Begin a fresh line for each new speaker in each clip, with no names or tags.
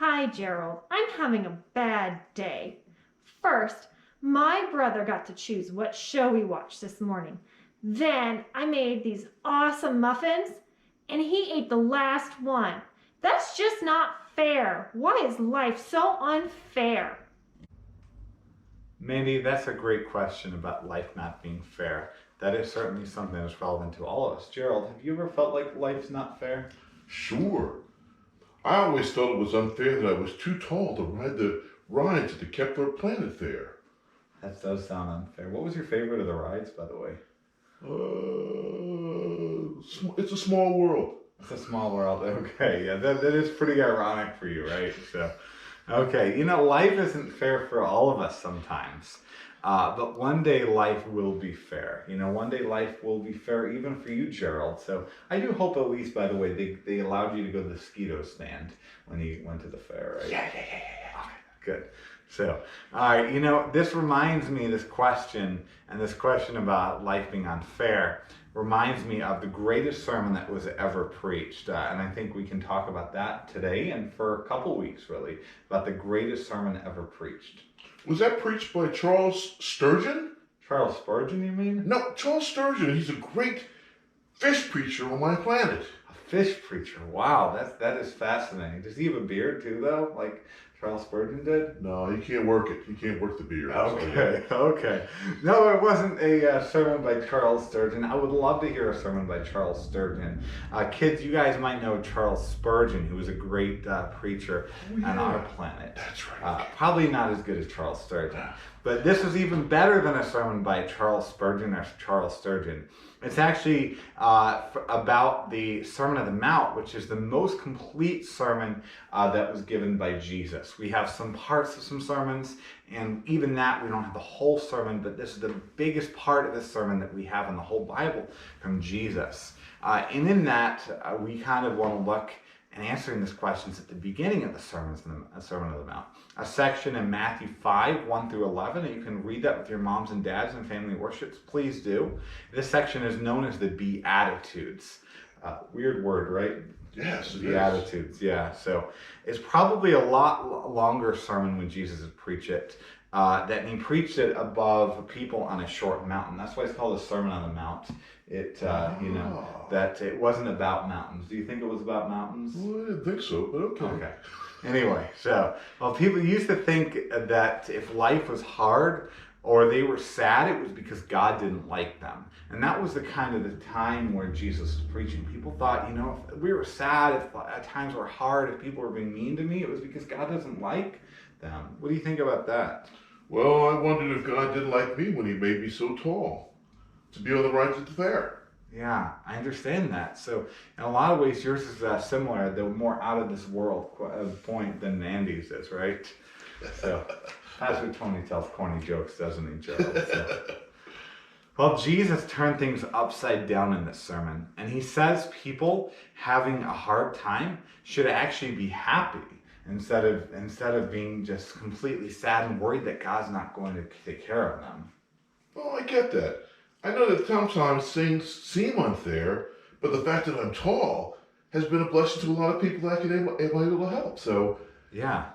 Hi, Gerald. I'm having a bad day. First, my brother got to choose what show we watched this morning. Then I made these awesome muffins, and he ate the last one. That's just not fair. Why is life so unfair?
Mandy, that's a great question about life not being fair. That is certainly something that's relevant to all of us. Gerald, have you ever felt like life's not fair?
Sure. I always thought it was unfair that I was too tall to ride the rides at the Kepler Planet Fair.
That does sound unfair. What was your favorite of the rides, by the way?
It's a small world.
It's a small world. Okay, yeah, that is pretty ironic for you, right? So, okay, life isn't fair for all of us sometimes. But one day life will be fair. One day life will be fair even for you, Gerald. So I do hope at least, by the way, they allowed you to go to the Skeeto stand when you went to the fair, right?
Yeah.
Okay, good. So, all right, this reminds me, this question about life being unfair reminds me of the greatest sermon that was ever preached. And I think we can talk about that today and for a couple weeks, really, about the greatest sermon ever preached.
Was that preached by Charles Sturgeon?
Charles Spurgeon, you mean?
No, Charles Sturgeon. He's a great fish preacher on my planet.
A fish preacher. Wow, that is fascinating. Does he have a beard too, though, like Charles Spurgeon did?
No, he can't work it. He can't work the beard.
Okay. No, it wasn't a sermon by Charles Sturgeon. I would love to hear a sermon by Charles Sturgeon. Kids, you guys might know Charles Spurgeon, who was a great preacher on our planet.
That's right.
Probably not as good as Charles Sturgeon. But this is even better than a sermon by Charles Spurgeon or Charles Sturgeon. It's actually about the Sermon on the Mount, which is the most complete sermon that was given by Jesus. We have some parts of some sermons, and even that, we don't have the whole sermon, but this is the biggest part of the sermon that we have in the whole Bible from Jesus. And in that, we kind of want to look and answering these questions at the beginning of the Sermon on the Mount. A section in Matthew 5, 1 through 11, and you can read that with your moms and dads and family worships. Please do. This section is known as the Beatitudes. Weird word, right?
Yes, it
Beatitudes, yeah. So it's probably a lot longer sermon when Jesus would preach it. That he preached it above people on a short mountain. That's why it's called a Sermon on the Mount. That it wasn't about mountains. Do you think it was about mountains?
Well, I didn't think so, but okay.
Okay. Anyway, people used to think that if life was hard or they were sad, it was because God didn't like them. And that was the kind of the time where Jesus was preaching. People thought, if we were sad, if at times were hard, if people were being mean to me, it was because God doesn't like them. What do you think about that?
Well, I wondered if God didn't like me when he made me so tall to be on the rides at the fair.
Yeah, I understand that. So in a lot of ways, yours is similar, the more out of this world point than Andy's is, right? So Pastor Tony tells corny jokes, doesn't he, Gerald? So. Well, Jesus turned things upside down in this sermon, and he says people having a hard time should actually be happy instead of being just completely sad and worried that God's not going to take care of them.
Oh, I get that. I know that sometimes things seem unfair, but the fact that I'm tall has been a blessing to a lot of people that I can able to help. So
Yeah,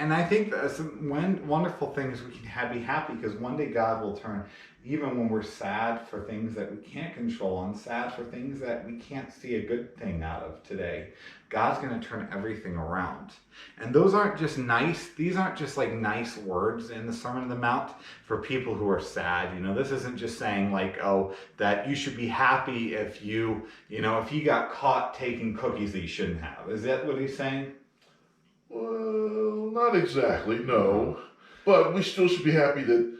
and I think one wonderful thing is we can be happy because one day God will turn, even when we're sad for things that we can't control and sad for things that we can't see a good thing out of today, God's going to turn everything around. And these aren't just like nice words in the Sermon on the Mount for people who are sad. This isn't just saying like, oh, that you should be happy if if you got caught taking cookies that you shouldn't have. Is that what he's saying?
Well, not exactly, no. But we still should be happy that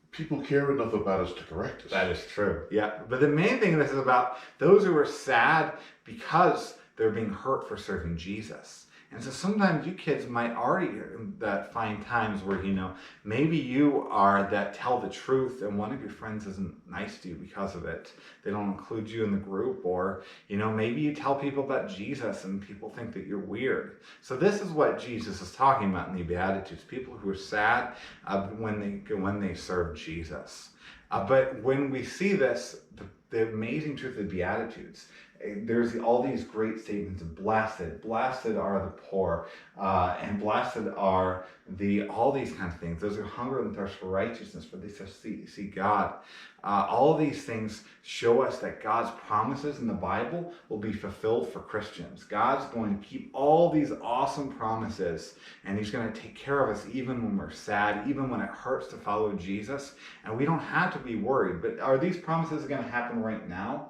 people care enough about us to correct us.
That is true. Yeah. But the main thing this is about those who are sad because they're being hurt for serving Jesus. And so sometimes you kids might already find times where, maybe you are that tell the truth and one of your friends isn't nice to you because of it. They don't include you in the group, or, maybe you tell people about Jesus and people think that you're weird. So this is what Jesus is talking about in the Beatitudes. People who are sad when they serve Jesus. But when we see this, the amazing truth of the Beatitudes there's all these great statements of blessed are the poor, and blessed are all these kinds of things. Those who hunger and thirst for righteousness, for they shall see God. All these things show us that God's promises in the Bible will be fulfilled for Christians. God's going to keep all these awesome promises, and he's going to take care of us even when we're sad, even when it hurts to follow Jesus, and we don't have to be worried. But are these promises going to happen right now?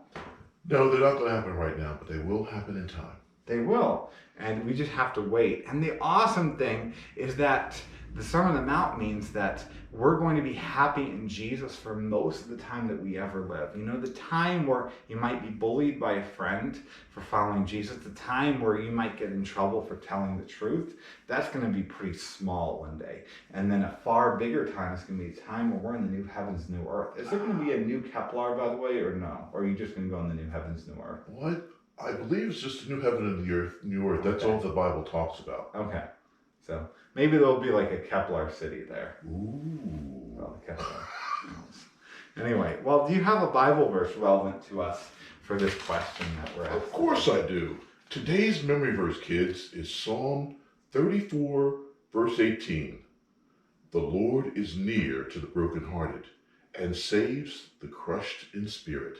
No, they're not going to happen right now, but they will happen in time.
They will, and we just have to wait. And the awesome thing is that the Sermon on the Mount means that we're going to be happy in Jesus for most of the time that we ever live. You know, the time where you might be bullied by a friend for following Jesus, the time where you might get in trouble for telling the truth, that's going to be pretty small one day. And then a far bigger time is going to be a time where we're in the new heavens, new earth. Is there going to be a new Kepler, by the way, or no? Or are you just going to go in the new heavens, new earth?
What? I believe it's just a new heaven and the earth, new earth. That's all the Bible talks about.
Okay. So maybe there'll be like a Kepler city there.
Ooh.
Well, Kepler. Anyway, well, do you have a Bible verse relevant to us for this question that we're asking?
Of course I do. Today's memory verse, kids, is Psalm 34, verse 18. The Lord is near to the brokenhearted and saves the crushed in spirit.